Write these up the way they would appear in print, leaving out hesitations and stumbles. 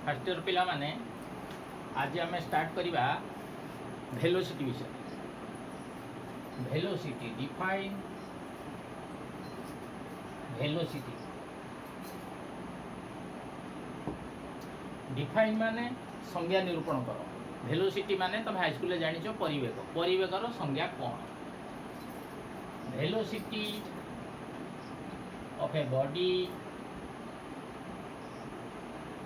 First year पिला माने आज आम स्टार्ट करवा वेलोसिटी विषय। वेलोसिटी डिफाइन वेलोसिटी डिफाइन माने संज्ञा निरूपण कर। वेलोसिटी माने तुम हाईस्कूल जानिछ परिवेग। परिवेगर संज्ञा कौन? Velocity of a body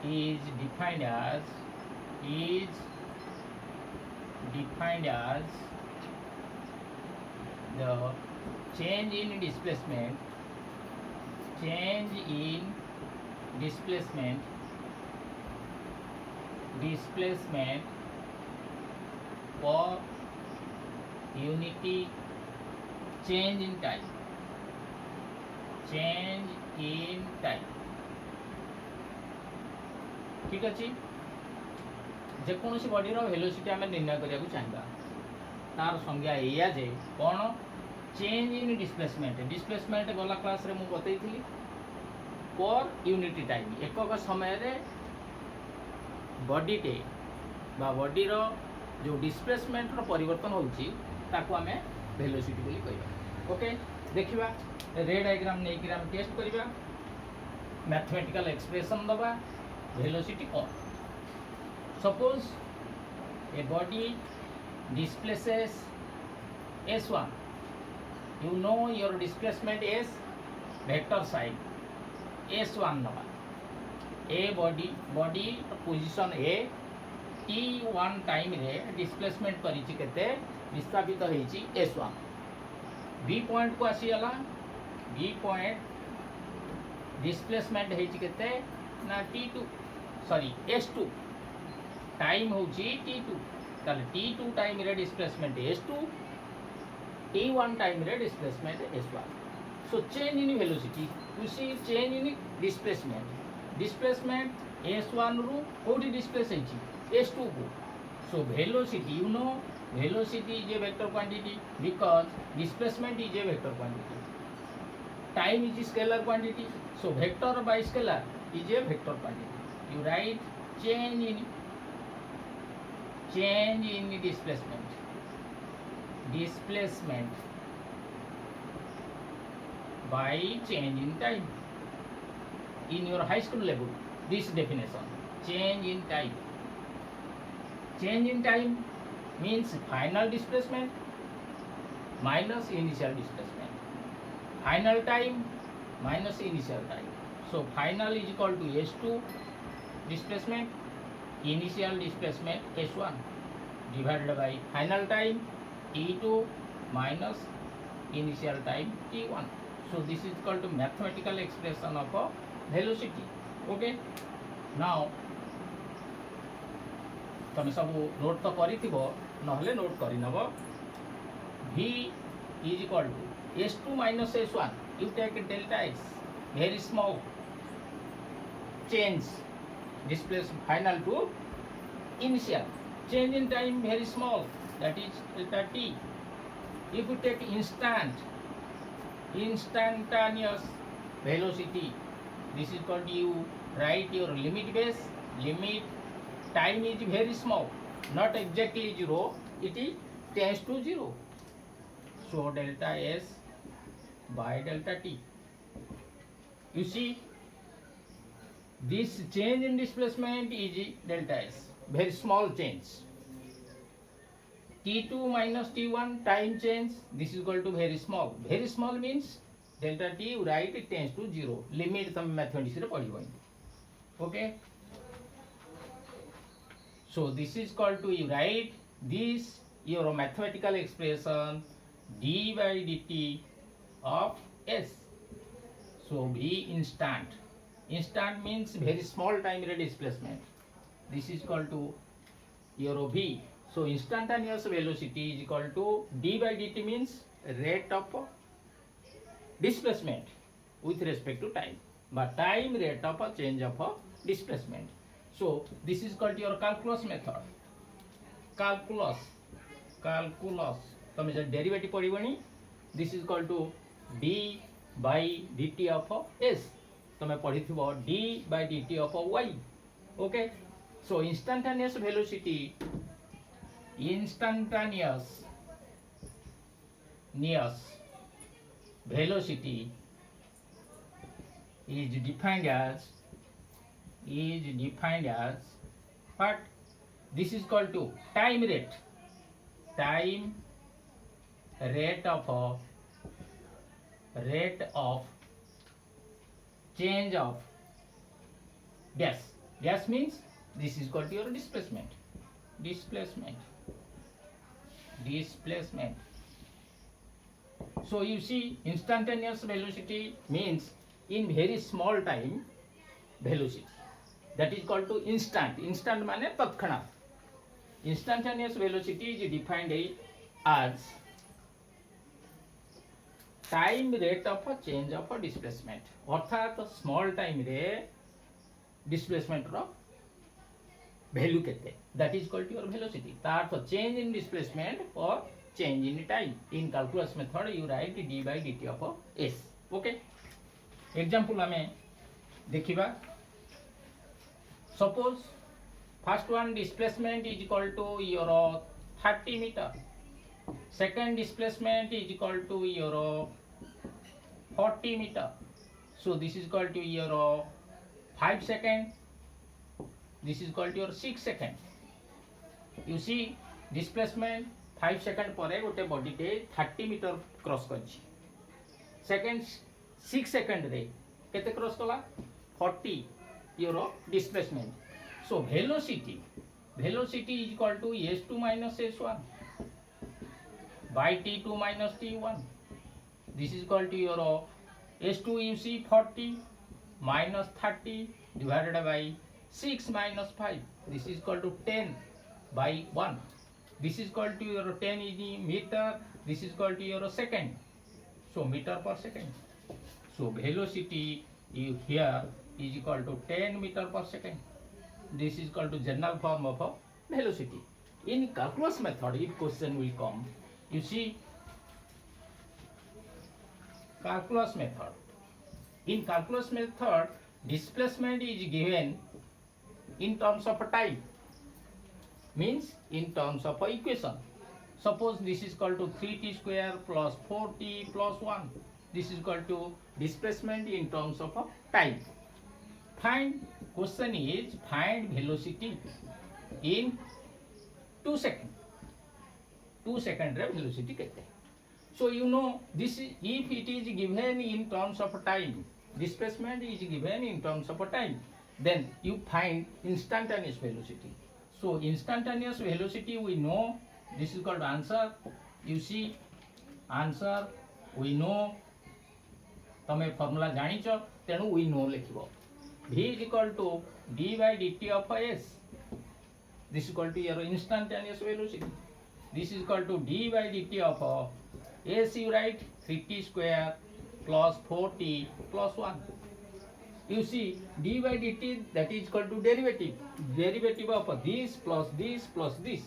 is defined as the change in displacement per unity change in time ठीक अच्छे। जेकोसी बॉडीर वेलोसिटी आम निर्णय करा चाहिए तार संज्ञा या जे कौन चेंज इन डिस्प्लेसमेंट गला क्लास रे मु बतई पर यूनिट टाइम एकक समय बॉडीटे बा बॉडीर जो डिस्प्लेसमेंट परिवर्तन होची ताको आम वेलोसिटी बोली कहबा। ओके देखिबा रे डायग्राम नै कि हम टेस्ट करबा मैथमेटिकल एक्सप्रेशन दबा वेलोसिटी कौन। Suppose a body displaces s1, you know your displacement is vector side s1 नवा a body position a t1 time रे डिस्प्लेसमेंट करिछि केते विस्थापित होईछि s1 b पॉइंट को आसी गला b पॉइंट डिस्प्लेसमेंट होईछि केते ना t2 सॉरी s2 टाइम होची t2 ताले t2 टाइम रे डिस्प्लेसमेंट s2 t1 टाइम रे displacement s1। So change in velocity you see change in displacement s1 रु कोडी डिस्प्लेस होची s2 को। So velocity you know velocity is a vector quantity because displacement is a vector quantity, time is scalar quantity. So vector by scalar is a vector quantity. You write change in displacement by change in time in your high school level. This definition change in time means final displacement minus initial displacement, final time minus initial time. So final is equal to s2 displacement, initial displacement s1 divided by final time t2 minus initial time t1. So this is equal to mathematical expression of a velocity. Okay, now तुम सब note तो करिथिबो नहले note करि नबो v is equal to s2 minus s1. You take delta x, very small change displace final to initial, change in time very small, that is delta t. If you take instantaneous velocity, this is called, you write your limit base, limit time is very small, not exactly 0, it is tends to 0. So delta s by delta t. You see this change in displacement is delta s, very small change. t2 minus t1 time change, this is equal to very small. Very small means delta t you write it tends to 0. Limit तुम mathematics रे पढ़िबो। Okay, so this is called to, you write this your mathematical expression d by dt of s. So v instant means very small time rate displacement. This is equal to your v. So instantaneous velocity is equal to d by dt means rate of displacement with respect to time, but time rate of a change of a displacement. So this is called your calculus method. Calculus तुम जो derivative पढ़िबनी, this is equal to d by dt of s. तुम्हें पढ़ी d by dt of y. Okay, so instantaneous velocity velocity is defined as what? This is called to time rate of change of gas means this is called your displacement. So you see, instantaneous velocity means in very small time velocity, that is called to instant माने तत्क्षणात. Instantaneous velocity is defined as time rate of a change of a displacement, अर्थात small time रे displacement रो value केते, that is called your velocity. तार तो change in displacement or change in time. In calculus method you write d by dt of s. Okay, example हमें देखिबा. Suppose first one displacement is equal to your 30 meter, second displacement is equal to your 40 meter. So this is equal to your 5 second, this is called your 6 second. You see, displacement 5 second ପରେ ଗୋଟେ ବଡିଟେ 30 metre cross କରିଛି, second 6 ସେକେଣ୍ଡରେ କେତେ cross କଲା? 40 your displacement. So velocity is equal to s2 minus s1 by t2 minus t1. This is equal to your s2 you see 40 minus 30 divided by 6 minus 5. This is equal to 10 by 1. This is equal to your 10 in meter. This is equal to your second. So meter per second. So velocity here is equal to 10 meter per second. This is equal to general form of velocity. In calculus method, if question will come, you see, calculus method. In calculus method, displacement is given in terms of time, means in terms of equation. Suppose this is equal to 3t square plus 4t plus 1. This is equal to displacement in terms of time. Question is find velocity in 2 seconds. 2 second velocity kete. So you know this is, if it is given in terms of time, displacement is given in terms of time, then you find instantaneous velocity. So instantaneous velocity we know, this is called answer. You see, answer we know, तमे formula जानिଛ, तेणु we know लिखिबो. V is equal to d by dt of s. This is equal to your instantaneous velocity. This is equal to d by dt of s. You write 3t square plus 4t plus 1. You see, d by dt, that is equal to derivative of this plus this plus this.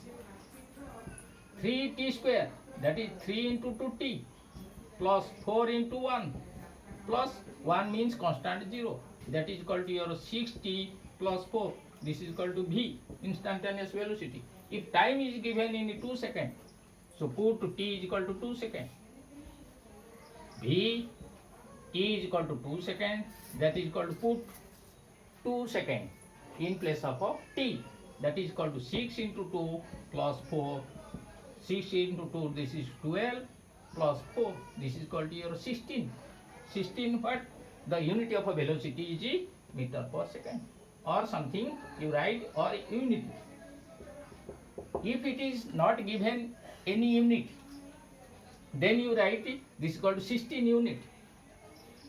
3t square, that is 3 into 2t plus 4 into 1 plus 1 means constant 0. That is equal to your 6t plus 4. This is equal to v, instantaneous velocity. If time is given in 2 seconds, so put t is equal to 2 seconds. V, t is equal to 2 seconds. That is equal to put 2 seconds in place of t. That is equal to 6 into 2 plus 4. 6 into 2, this is 12 plus 4. This is equal to your 16. 16 what? The unit of a velocity is meter per second or something you write, or unit. If it is not given any unit, then you write it, this is called 16 unit.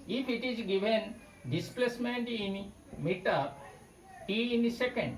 If it is given displacement in meter, t in second,